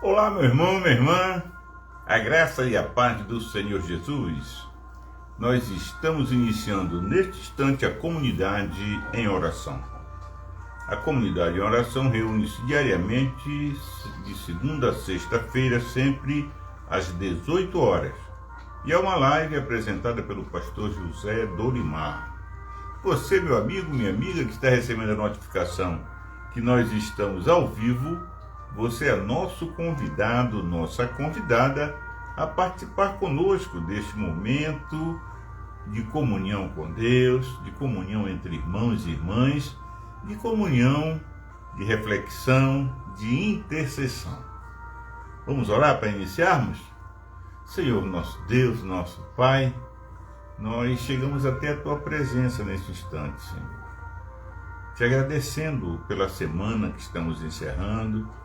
Olá, meu irmão, minha irmã, a graça e a paz do Senhor Jesus. Nós estamos iniciando neste instante a comunidade em oração. A comunidade em oração reúne-se diariamente, de segunda a sexta-feira, sempre às 18 horas. E é uma live apresentada pelo pastor José Dorimar. Você, meu amigo, minha amiga, que está recebendo a notificação que nós estamos ao vivo, você é nosso convidado, nossa convidada a participar conosco deste momento de comunhão com Deus, de comunhão entre irmãos e irmãs, de comunhão, de reflexão, de intercessão. Vamos orar para iniciarmos? Senhor, nosso Deus, nosso Pai, nós chegamos até a Tua presença neste instante, Senhor. Te agradecendo pela semana que estamos encerrando,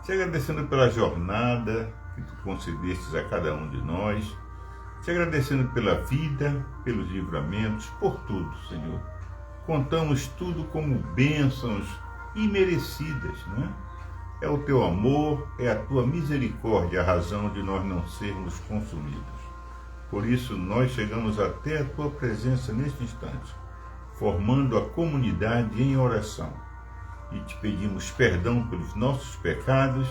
te agradecendo pela jornada que Tu concedestes a cada um de nós, te agradecendo pela vida, pelos livramentos, por tudo, Senhor. Contamos tudo como bênçãos imerecidas, não é? É o Teu amor, é a Tua misericórdia a razão de nós não sermos consumidos. Por isso, nós chegamos até a Tua presença neste instante, formando a comunidade em oração. E te pedimos perdão pelos nossos pecados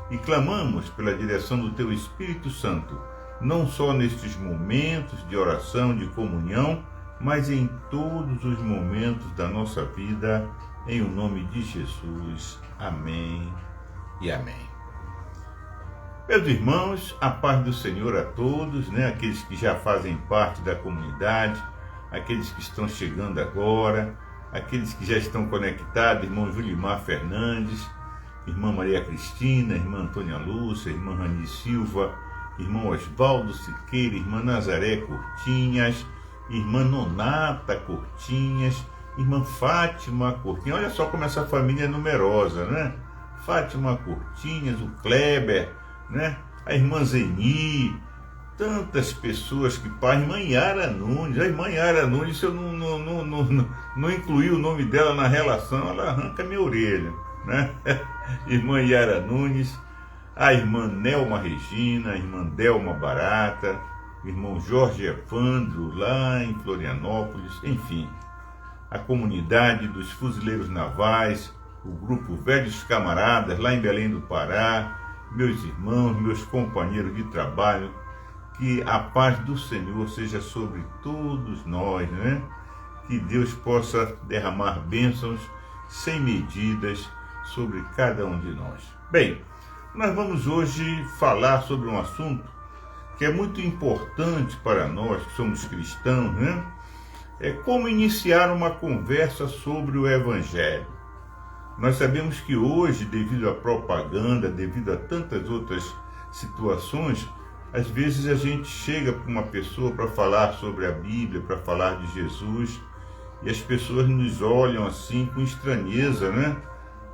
e clamamos pela direção do Teu Espírito Santo, não só nestes momentos de oração, de comunhão, mas em todos os momentos da nossa vida, em o nome de Jesus. Amém e amém. Meus irmãos, a paz do Senhor a todos, aqueles que já fazem parte da comunidade, aqueles que estão chegando agora, aqueles que já estão conectados, irmão Julimar Fernandes, irmã Maria Cristina, irmã Antônia Lúcia, irmã Rani Silva, irmão Osvaldo Siqueira, irmã Nazaré Cortinhas, irmã Nonata Cortinhas, irmã Fátima Cortinhas. Olha só como essa família é numerosa, né? Fátima Cortinhas, o Kleber, a irmã Zeni, tantas pessoas que a irmã Yara Nunes, se eu não incluir o nome dela na relação, ela arranca minha orelha, Irmã Yara Nunes, a irmã Nelma Regina, a irmã Delma Barata, o irmão Jorge Evandro lá em Florianópolis, enfim, a comunidade dos fuzileiros navais, o grupo Velhos Camaradas lá em Belém do Pará, meus irmãos, meus companheiros de trabalho, que a paz do Senhor seja sobre todos nós, Que Deus possa derramar bênçãos sem medidas sobre cada um de nós. Bem, nós vamos hoje falar sobre um assunto que é muito importante para nós que somos cristãos, É como iniciar uma conversa sobre o Evangelho. Nós sabemos que hoje, devido à propaganda, devido a tantas outras situações, às vezes a gente chega para uma pessoa para falar sobre a Bíblia, para falar de Jesus, e as pessoas nos olham assim com estranheza,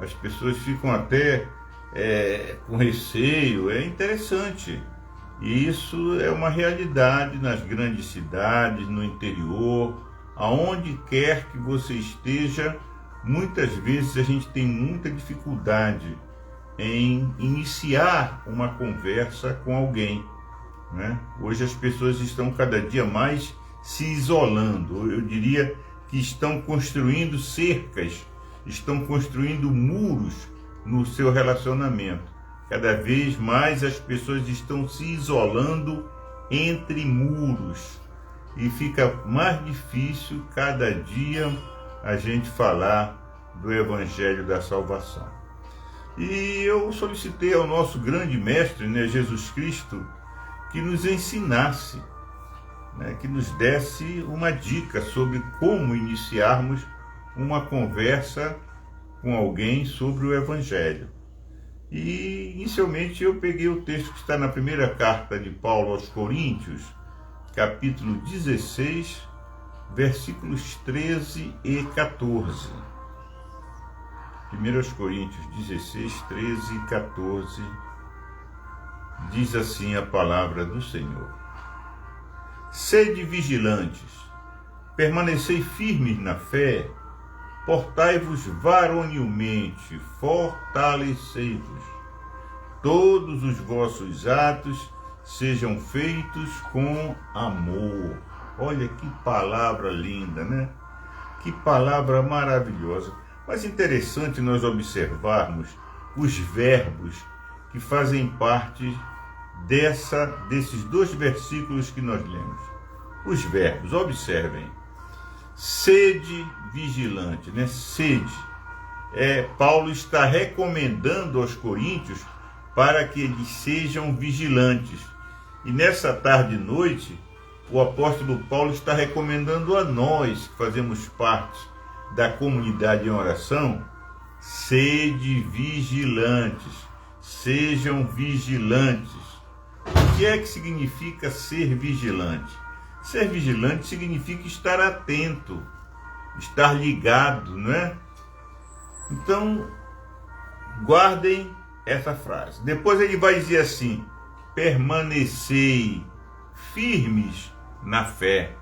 As pessoas ficam até com receio, é interessante. E isso é uma realidade nas grandes cidades, no interior, aonde quer que você esteja. Muitas vezes a gente tem muita dificuldade em iniciar uma conversa com alguém, Hoje as pessoas estão cada dia mais se isolando. Eu diria que estão construindo cercas, estão construindo muros no seu relacionamento. Cada vez mais as pessoas estão se isolando entre muros e fica mais difícil cada dia a gente falar do Evangelho da Salvação. E eu solicitei ao nosso grande mestre, Jesus Cristo, que nos ensinasse, que nos desse uma dica sobre como iniciarmos uma conversa com alguém sobre o Evangelho. E inicialmente eu peguei o texto que está na primeira carta de Paulo aos Coríntios, capítulo 16, versículos 13 e 14. 1 Coríntios 16, 13 e 14, diz assim a palavra do Senhor: Sede vigilantes, permanecei firmes na fé, portai-vos varonilmente, fortalecei-vos. todos os vossos atos sejam feitos com amor. Olha que palavra linda, né? Que palavra maravilhosa. Mas interessante nós observarmos os verbos que fazem parte desses 2 versículos que nós lemos. Os verbos, observem. Sede vigilante, né? Sede. Paulo está recomendando aos coríntios para que eles sejam vigilantes. E nessa tarde e noite, o apóstolo Paulo está recomendando a nós, que fazemos parte da comunidade em oração, sede vigilantes, sejam vigilantes. O que é que significa ser vigilante? Ser vigilante significa estar atento, estar ligado, não é? Então, guardem essa frase. Depois ele vai dizer assim: permanecei firmes na fé.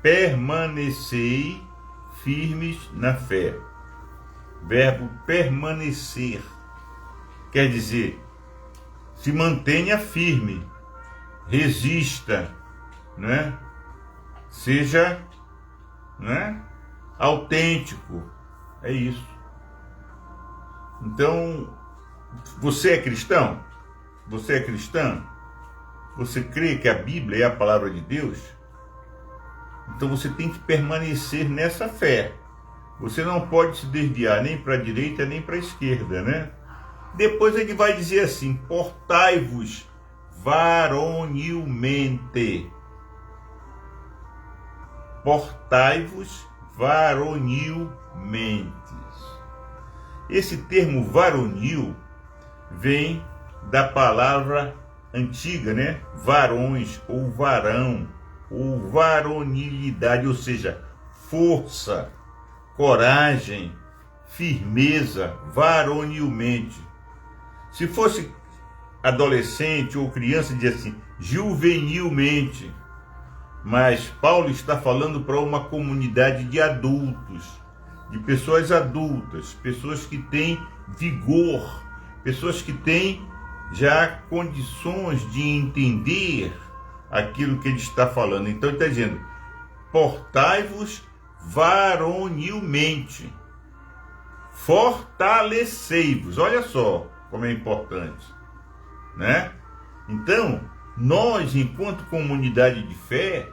Permanecei firmes na fé. Verbo permanecer quer dizer, se mantenha firme, resista, né? Seja, né, autêntico. É isso. Então, você é cristão? Você é cristã? Você crê que a Bíblia é a palavra de Deus? Então você tem que permanecer nessa fé. Você não pode se desviar nem para a direita nem para a esquerda, né? Depois ele vai dizer assim: portai-vos varonilmente. Portai-vos varonilmente. Esse termo varonil vem da palavra antiga, né? Varões ou varão, ou varonilidade, ou seja, força, coragem, firmeza, varonilmente. Se fosse adolescente ou criança, diz assim, juvenilmente. Mas Paulo está falando para uma comunidade de adultos, de pessoas adultas, pessoas que têm vigor, pessoas que têm já condições de entender aquilo que ele está falando. Então ele está dizendo: portai-vos varonilmente, fortalecei-vos. Olha só como é importante, né? Então, nós, enquanto comunidade de fé,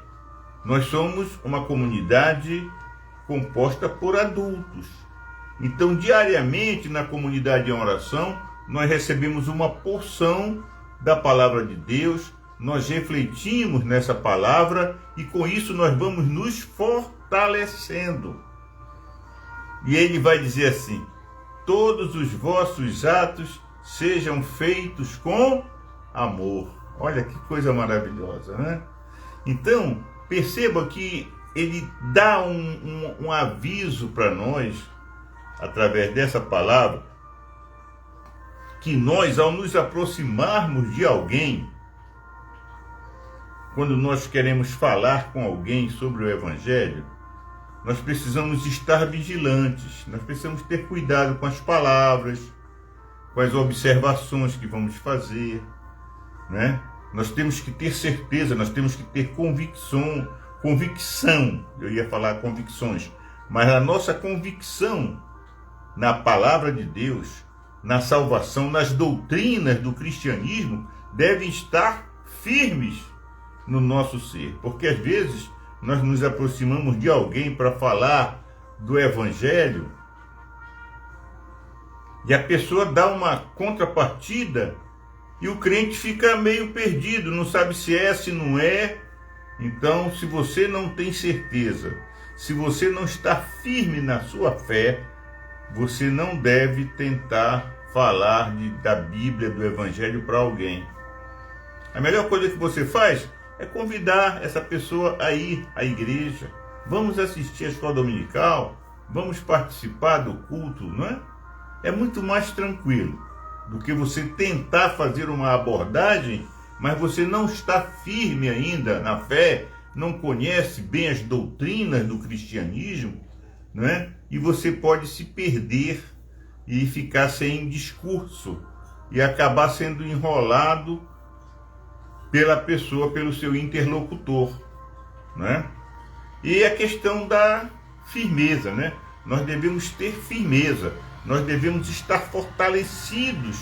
nós somos uma comunidade composta por adultos. Então, diariamente, na comunidade em oração, nós recebemos uma porção da palavra de Deus, nós refletimos nessa palavra e com isso nós vamos nos fortalecendo. E ele vai dizer assim: todos os vossos atos sejam feitos com amor. Olha que coisa maravilhosa, né? Então, perceba que ele dá um aviso para nós, através dessa palavra, que nós, ao nos aproximarmos de alguém, quando nós queremos falar com alguém sobre o Evangelho, nós precisamos estar vigilantes, nós precisamos ter cuidado com as palavras, com as observações que vamos fazer, né? Nós temos que ter certeza, nós temos que ter convicção, eu ia falar convicções, mas a nossa convicção na palavra de Deus, na salvação, nas doutrinas do cristianismo, devem estar firmes no nosso ser, porque às vezes nós nos aproximamos de alguém para falar do Evangelho e a pessoa dá uma contrapartida e o crente fica meio perdido, não sabe se é, se não é. Então, se você não tem certeza, se você não está firme na sua fé, você não deve tentar falar da Bíblia, do Evangelho para alguém. A melhor coisa que você faz é convidar essa pessoa a ir à igreja. Vamos assistir a escola dominical, vamos participar do culto, não é? É muito mais tranquilo do que você tentar fazer uma abordagem, mas você não está firme ainda na fé, não conhece bem as doutrinas do cristianismo, não é? E você pode se perder e ficar sem discurso, e acabar sendo enrolado pela pessoa, pelo seu interlocutor, né? E a questão da firmeza, né? Nós devemos ter firmeza, nós devemos estar fortalecidos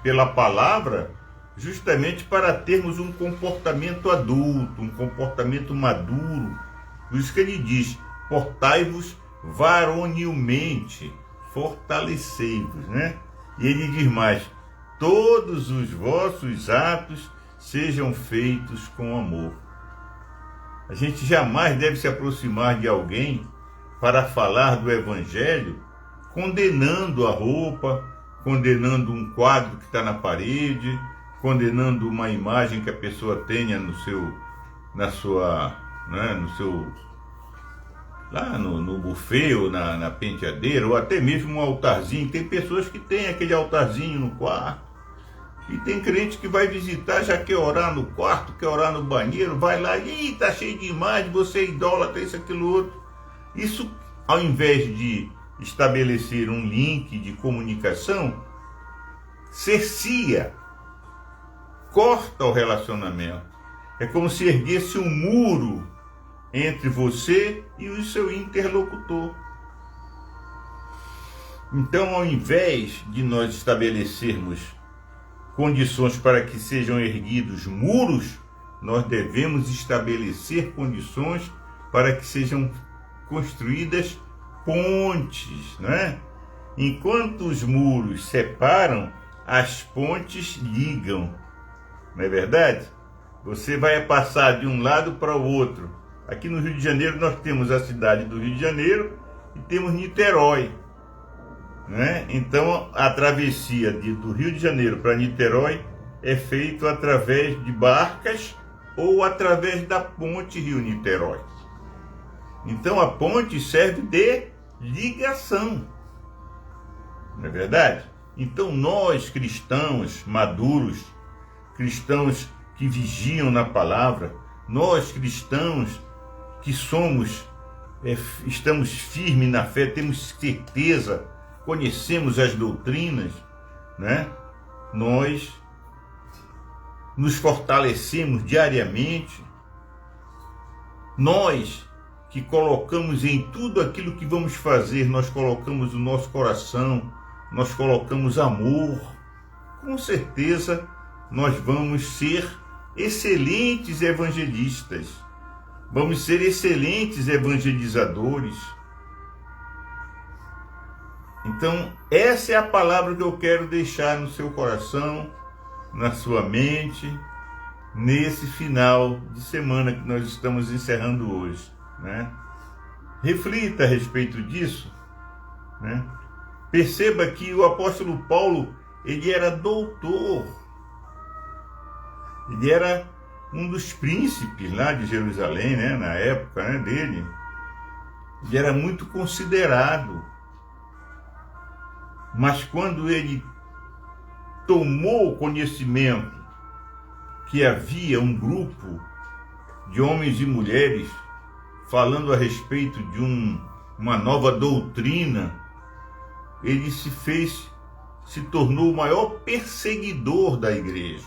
pela palavra, justamente para termos um comportamento adulto, um comportamento maduro. Por isso que ele diz: portai-vos varonilmente, fortalecei-vos, né? E ele diz mais: todos os vossos atos sejam feitos com amor. A gente jamais deve se aproximar de alguém para falar do Evangelho condenando a roupa, condenando um quadro que está na parede, condenando uma imagem que a pessoa tenha lá no buffet ou na penteadeira, ou até mesmo um altarzinho. Tem pessoas que têm aquele altarzinho no quarto, e tem crente que vai visitar, já quer orar no quarto, quer orar no banheiro, vai lá e tá cheio de imagem, você é idólatra, isso, aquilo, outro. Isso, ao invés de estabelecer um link de comunicação, cercia, corta o relacionamento. É como se erguesse um muro entre você e o seu interlocutor. Então, ao invés de nós estabelecermos condições para que sejam erguidos muros, nós devemos estabelecer condições para que sejam construídas pontes, né? Enquanto os muros separam, as pontes ligam, não é verdade? Você vai passar de um lado para o outro. Aqui no Rio de Janeiro nós temos a cidade do Rio de Janeiro e temos Niterói, né? Então a travessia do Rio de Janeiro para Niterói é feita através de barcas ou através da ponte Rio-Niterói. Então a ponte serve de ligação, não é verdade? Então nós, cristãos maduros, cristãos que vigiam na palavra, nós, cristãos que estamos firmes na fé, temos certeza, conhecemos as doutrinas, né? Nós nos fortalecemos diariamente. Nós que colocamos em tudo aquilo que vamos fazer, nós colocamos o nosso coração, nós colocamos amor. Com certeza nós vamos ser excelentes evangelistas, vamos ser excelentes evangelizadores. Então, essa é a palavra que eu quero deixar no seu coração, na sua mente, nesse final de semana que nós estamos encerrando hoje, né? Reflita a respeito disso, né? Perceba que o apóstolo Paulo, ele era doutor, ele era um dos príncipes lá de Jerusalém, né? Na época, né, dele. Ele era muito considerado. Mas quando ele tomou conhecimento que havia um grupo de homens e mulheres falando a respeito de uma nova doutrina, ele se tornou o maior perseguidor da igreja.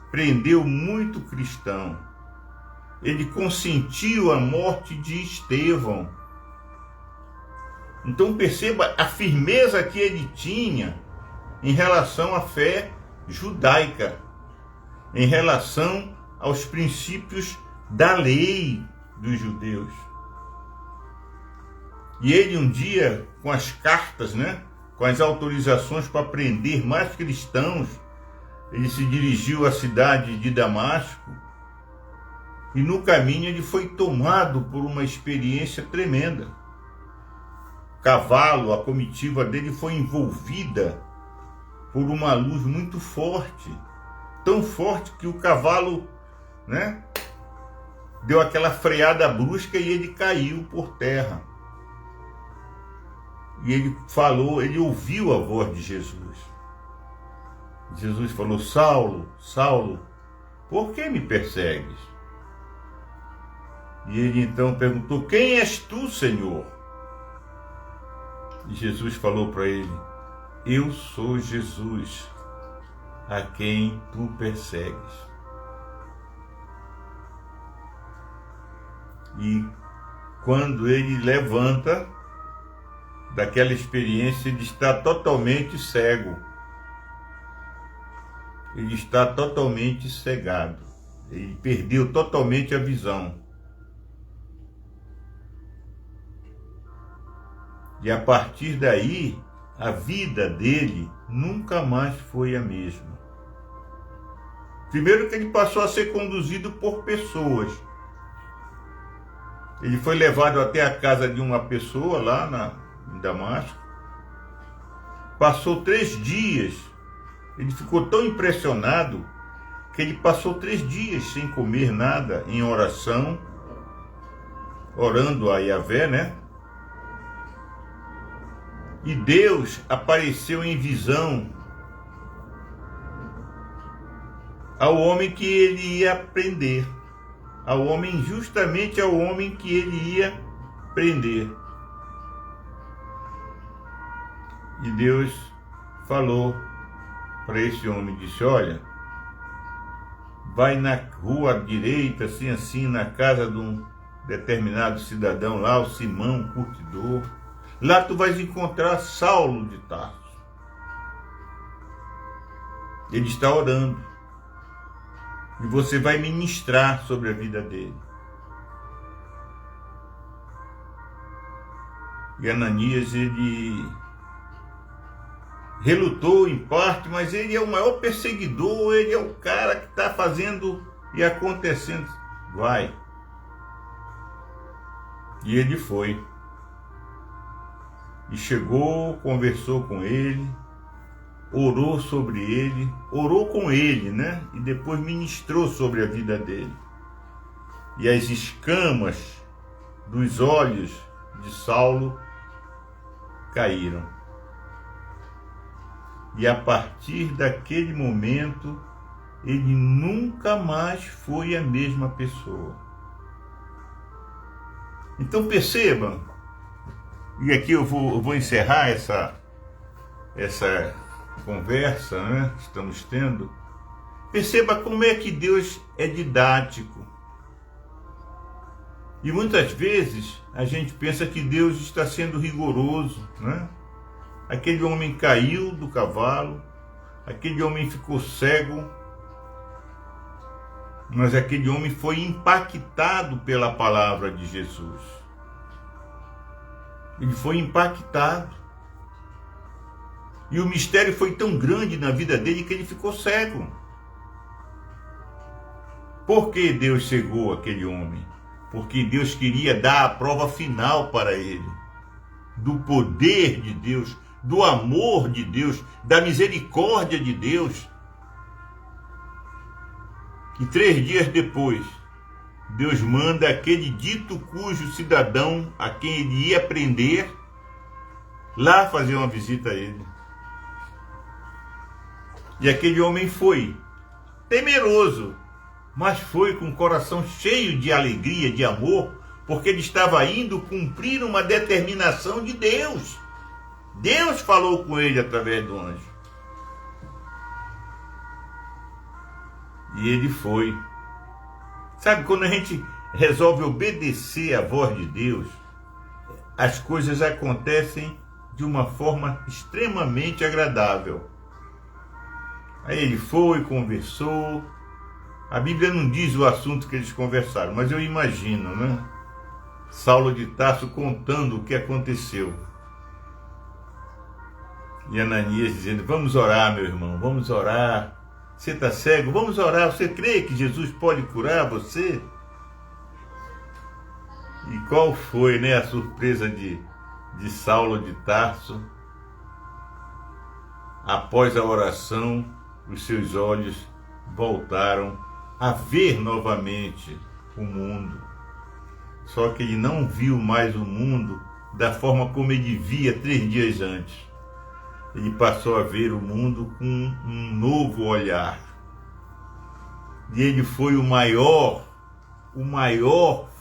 Prendeu muito cristão. Ele consentiu a morte de Estevão. Então perceba a firmeza que ele tinha em relação à fé judaica, em relação aos princípios da lei dos judeus. E ele um dia, com as cartas, né, com as autorizações para prender mais cristãos, ele se dirigiu à cidade de Damasco, e no caminho ele foi tomado por uma experiência tremenda. O cavalo, a comitiva dele foi envolvida por uma luz muito forte, tão forte que o cavalo, né, deu aquela freada brusca e ele caiu por terra. E ele ouviu a voz de Jesus. Jesus falou: Saulo, Saulo, por que me persegues? E ele então perguntou: quem és tu, Senhor? E Jesus falou para ele: eu sou Jesus, a quem tu persegues. E quando ele levanta daquela experiência de estar totalmente cego, ele está totalmente cegado, ele perdeu totalmente a visão. E a partir daí, a vida dele nunca mais foi a mesma. Primeiro que ele passou a ser conduzido por pessoas. Ele foi levado até a casa de uma pessoa lá em Damasco. Passou 3 dias. Ele ficou tão impressionado que ele passou 3 dias sem comer nada, em oração, orando a Yahvé, né? E Deus apareceu em visão ao homem que ele ia prender. Justamente ao homem que ele ia prender. E Deus falou para esse homem, disse: olha, vai na rua direita, assim, na casa de um determinado cidadão lá, o Simão, curtidor. Lá tu vais encontrar Saulo de Tarso. Ele está orando. E você vai ministrar sobre a vida dele. E Ananias, ele relutou em parte, mas ele é o maior perseguidor, ele é o cara que está fazendo e acontecendo. Vai. E ele foi. E chegou, conversou com ele, orou sobre ele, orou com ele, né? E depois ministrou sobre a vida dele. E as escamas dos olhos de Saulo caíram. E a partir daquele momento, ele nunca mais foi a mesma pessoa. Então percebam, e aqui eu vou encerrar essa conversa, né, que estamos tendo. Perceba como é que Deus é didático. E muitas vezes a gente pensa que Deus está sendo rigoroso, né? Aquele homem caiu do cavalo, aquele homem ficou cego, mas aquele homem foi impactado pela palavra de Jesus. Ele foi impactado. E o mistério foi tão grande na vida dele que ele ficou cego. Por que Deus cegou aquele homem? Porque Deus queria dar a prova final para ele, do poder de Deus, do amor de Deus, da misericórdia de Deus. E 3 dias depois, Deus manda aquele dito cujo cidadão a quem ele ia prender, lá fazer uma visita a ele. E aquele homem foi temeroso, mas foi com o coração cheio de alegria, de amor, porque ele estava indo cumprir uma determinação de Deus. Deus falou com ele através do anjo. E ele foi. Sabe, quando a gente resolve obedecer à voz de Deus, as coisas acontecem de uma forma extremamente agradável. Aí ele foi, conversou. A Bíblia não diz o assunto que eles conversaram, mas eu imagino, né? Saulo de Tarso contando o que aconteceu. E Ananias dizendo: vamos orar, meu irmão, vamos orar. Você está cego? Vamos orar. Você crê que Jesus pode curar você? E qual foi, né, a surpresa de Saulo de Tarso? Após a oração, os seus olhos voltaram a ver novamente o mundo. Só que ele não viu mais o mundo da forma como ele via 3 dias antes. Ele passou a ver o mundo com um novo olhar. E ele foi o maior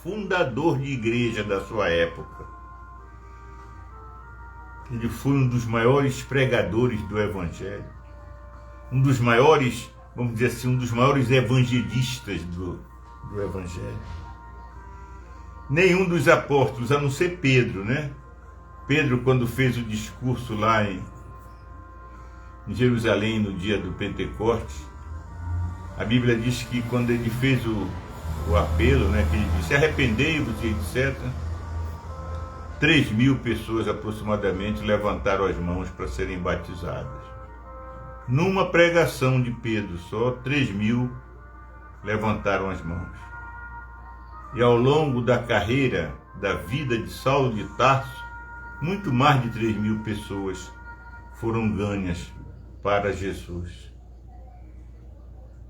fundador de igreja da sua época. Ele foi um dos maiores pregadores do Evangelho, um dos maiores, vamos dizer assim, um dos maiores evangelistas do Evangelho. Nenhum dos apóstolos, a não ser Pedro, né? Pedro, quando fez o discurso lá em Jerusalém no dia do Pentecostes, a Bíblia diz que quando ele fez o apelo, né, que ele disse, arrependei-vos e etc., 3.000 pessoas aproximadamente levantaram as mãos para serem batizadas. Numa pregação de Pedro, só 3.000 levantaram as mãos. E ao longo da carreira, da vida de Saulo de Tarso, muito mais de 3.000 pessoas foram ganhas para Jesus.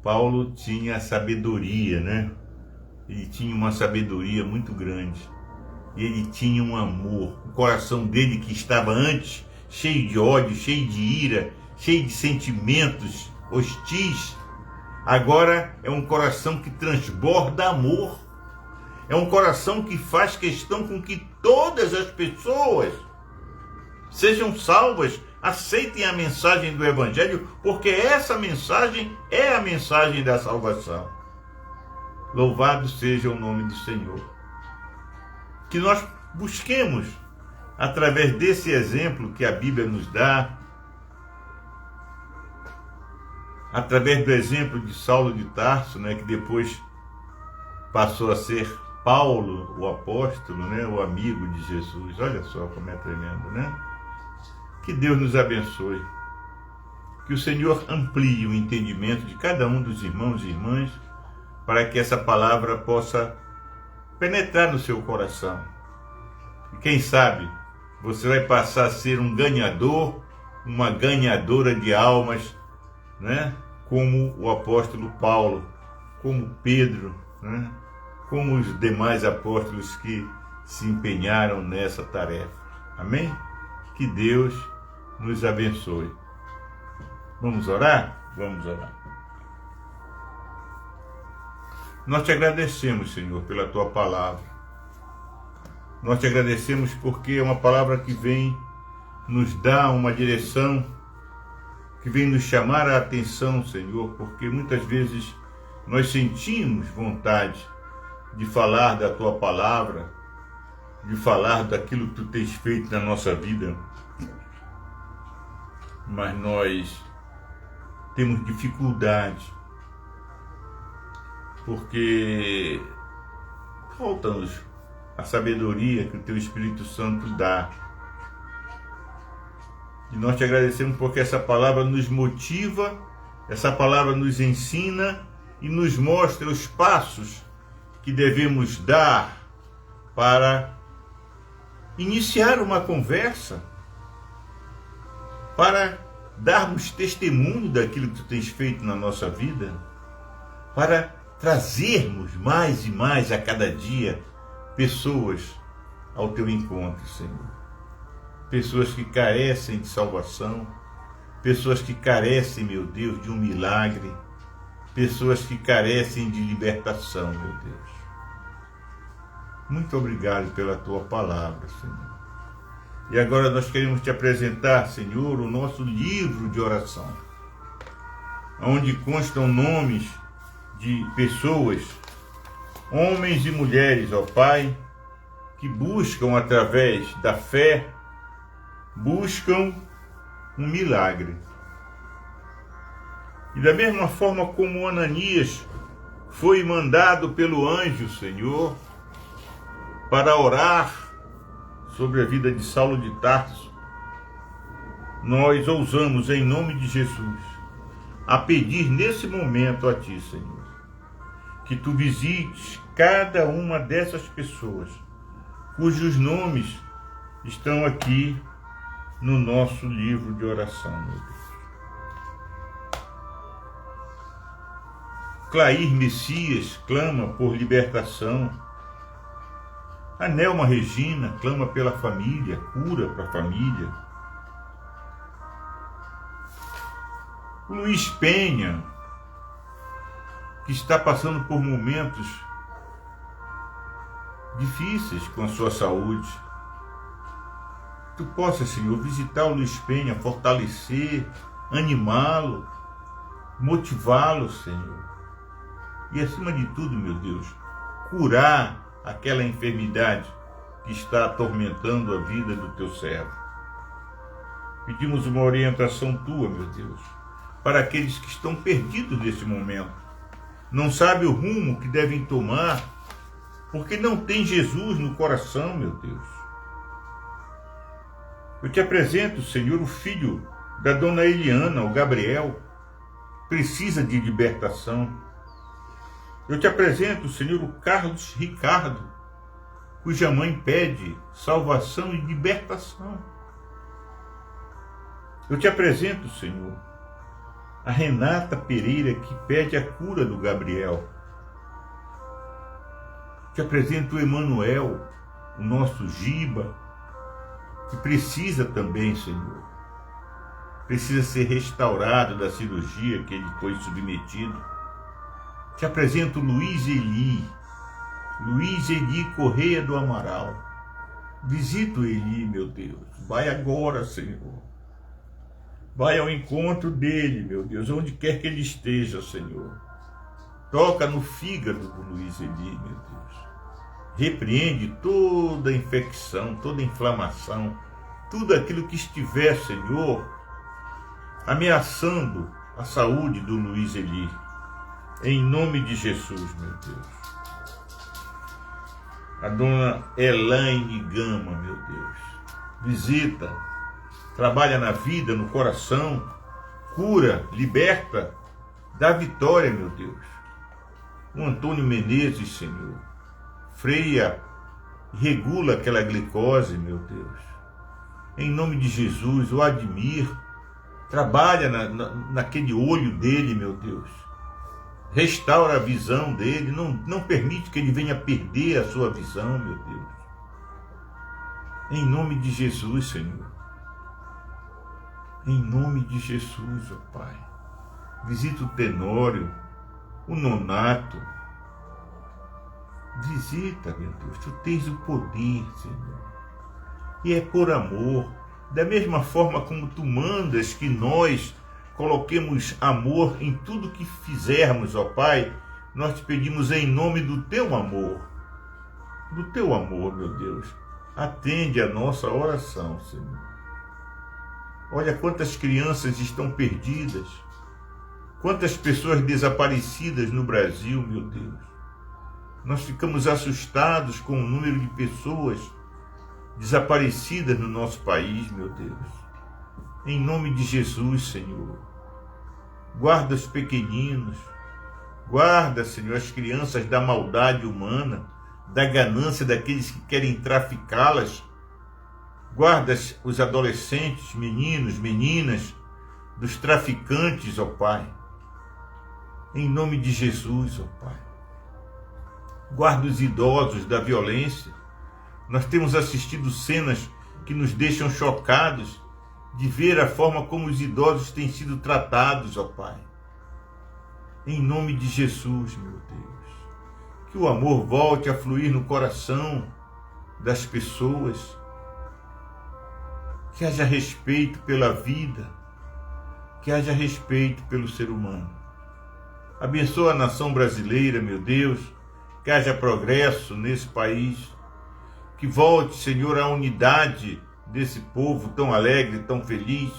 Paulo tinha sabedoria, né? Ele tinha uma sabedoria muito grande. E ele tinha um amor. O coração dele, que estava antes cheio de ódio, cheio de ira, cheio de sentimentos hostis, agora é um coração que transborda amor. É um coração que faz questão com que todas as pessoas sejam salvas, aceitem a mensagem do Evangelho, porque essa mensagem é a mensagem da salvação. Louvado seja o nome do Senhor. Que nós busquemos, através desse exemplo que a Bíblia nos dá, através do exemplo de Saulo de Tarso, né, que depois passou a ser Paulo, o apóstolo, né, o amigo de Jesus. Olha só como é tremendo, né? Que Deus nos abençoe. Que o Senhor amplie o entendimento de cada um dos irmãos e irmãs, para que essa palavra possa penetrar no seu coração. E quem sabe você vai passar a ser um ganhador, uma ganhadora de almas, né? Como o apóstolo Paulo, como Pedro, né? Como os demais apóstolos que se empenharam nessa tarefa. Amém? Que Deus nos abençoe. Vamos orar? Vamos orar. Nós te agradecemos, Senhor, pela tua palavra. Nós te agradecemos porque é uma palavra que vem nos dar uma direção, que vem nos chamar a atenção, Senhor, porque muitas vezes nós sentimos vontade de falar da tua palavra, de falar daquilo que tu tens feito na nossa vida, mas nós temos dificuldade, porque falta-nos a sabedoria que o teu Espírito Santo dá. E nós te agradecemos porque essa palavra nos motiva, essa palavra nos ensina e nos mostra os passos que devemos dar para iniciar uma conversa, para darmos testemunho daquilo que tu tens feito na nossa vida, para trazermos mais e mais a cada dia pessoas ao teu encontro, Senhor. Pessoas que carecem de salvação, pessoas que carecem, meu Deus, de um milagre, pessoas que carecem de libertação, meu Deus. Muito obrigado pela tua palavra, Senhor. E agora nós queremos te apresentar, Senhor, o nosso livro de oração, onde constam nomes de pessoas, homens e mulheres, ó Pai, que buscam através da fé, buscam um milagre. E da mesma forma como Ananias foi mandado pelo anjo, Senhor, para orar sobre a vida de Saulo de Tarso, nós ousamos, em nome de Jesus, a pedir nesse momento a Ti, Senhor, que Tu visites cada uma dessas pessoas, cujos nomes estão aqui no nosso livro de oração, meu Deus. Clair Messias clama por libertação. A Nelma Regina clama pela família, cura para a família. O Luiz Penha, que está passando por momentos difíceis com a sua saúde. Tu possa, Senhor, visitar o Luiz Penha, fortalecer, animá-lo, motivá-lo, Senhor. E acima de tudo, meu Deus, curar aquela enfermidade que está atormentando a vida do teu servo. Pedimos uma orientação tua, meu Deus, para aqueles que estão perdidos nesse momento. Não sabem o rumo que devem tomar, porque não tem Jesus no coração, meu Deus. Eu te apresento, Senhor, o filho da dona Eliana, o Gabriel, precisa de libertação. Eu te apresento, Senhor, o Carlos Ricardo, cuja mãe pede salvação e libertação. Eu te apresento, Senhor, a Renata Pereira, que pede a cura do Gabriel. Te apresento o Emanuel, o nosso Giba, que precisa também, Senhor. Precisa ser restaurado da cirurgia que ele foi submetido. Te apresento Luiz Eli Correia do Amaral. Visita o Eli, meu Deus. Vai agora, Senhor. Vai ao encontro dele, meu Deus, onde quer que ele esteja, Senhor. Toca no fígado do Luiz Eli, meu Deus. Repreende toda infecção, toda inflamação, tudo aquilo que estiver, Senhor, ameaçando a saúde do Luiz Eli. Em nome de Jesus, meu Deus. A dona Elaine Gama, meu Deus. Visita, trabalha na vida, no coração, cura, liberta, dá vitória, meu Deus. O Antônio Menezes, Senhor, freia, regula aquela glicose, meu Deus. Em nome de Jesus, o Admir, trabalha naquele olho dele, meu Deus. Restaura a visão dele, não permite que ele venha perder a sua visão, meu Deus. Em nome de Jesus, Senhor. Em nome de Jesus, ó Pai. Visita o Tenório, o Nonato. Visita, meu Deus, tu tens o poder, Senhor. E é por amor, da mesma forma como tu mandas que nós coloquemos amor em tudo que fizermos, ó Pai, nós te pedimos em nome do teu amor. Do teu amor, meu Deus. Atende a nossa oração, Senhor. Olha quantas crianças estão perdidas, quantas pessoas desaparecidas no Brasil, meu Deus. Nós ficamos assustados com o número de pessoas desaparecidas no nosso país, meu Deus. Em nome de Jesus, Senhor. Guarda os pequeninos, guarda, Senhor, as crianças da maldade humana, da ganância daqueles que querem traficá-las. Guarda os adolescentes, meninos, meninas, dos traficantes, ó Pai. Em nome de Jesus, ó Pai. Guarda os idosos da violência. Nós temos assistido cenas que nos deixam chocados de ver a forma como os idosos têm sido tratados, ó Pai. Em nome de Jesus, meu Deus. Que o amor volte a fluir no coração das pessoas. Que haja respeito pela vida. Que haja respeito pelo ser humano. Abençoa a nação brasileira, meu Deus. Que haja progresso nesse país. Que volte, Senhor, a unidade desse povo tão alegre, tão feliz.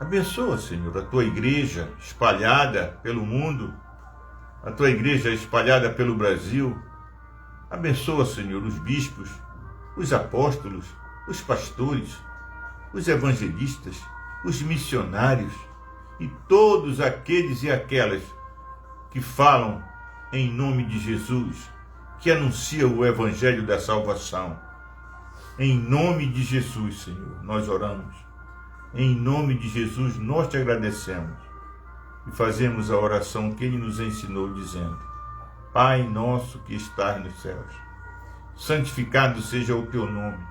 Abençoa, Senhor, a tua igreja espalhada pelo mundo, a tua igreja espalhada pelo Brasil. Abençoa, Senhor, os bispos, os apóstolos, os pastores, os evangelistas, os missionários e todos aqueles e aquelas que falam em nome de Jesus, que anunciam o evangelho da salvação. Em nome de Jesus, Senhor, nós oramos. Em nome de Jesus, nós te agradecemos e fazemos a oração que Ele nos ensinou, dizendo: Pai nosso que estás nos céus, santificado seja o teu nome,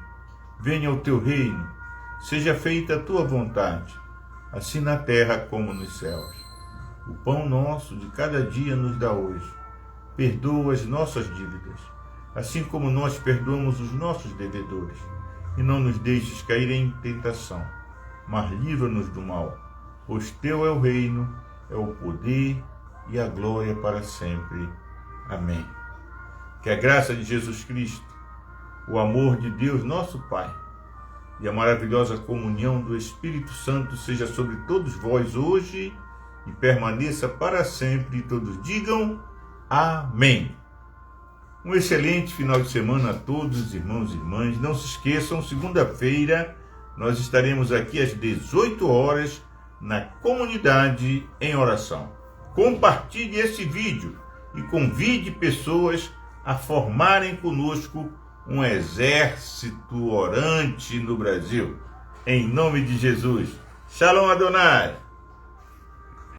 venha o teu reino, seja feita a tua vontade, assim na terra como nos céus. O pão nosso de cada dia nos dá hoje. Perdoa as nossas dívidas, assim como nós perdoamos os nossos devedores. E não nos deixes cair em tentação, mas livra-nos do mal, pois teu é o reino, é o poder e a glória para sempre. Amém. Que a graça de Jesus Cristo, o amor de Deus, nosso Pai, e a maravilhosa comunhão do Espírito Santo seja sobre todos vós hoje e permaneça para sempre. E todos digam amém. Um excelente final de semana a todos, irmãos e irmãs. Não se esqueçam, segunda-feira nós estaremos aqui às 18 horas na Comunidade em Oração. Compartilhe esse vídeo e convide pessoas a formarem conosco um exército orante no Brasil. Em nome de Jesus. Shalom Adonai.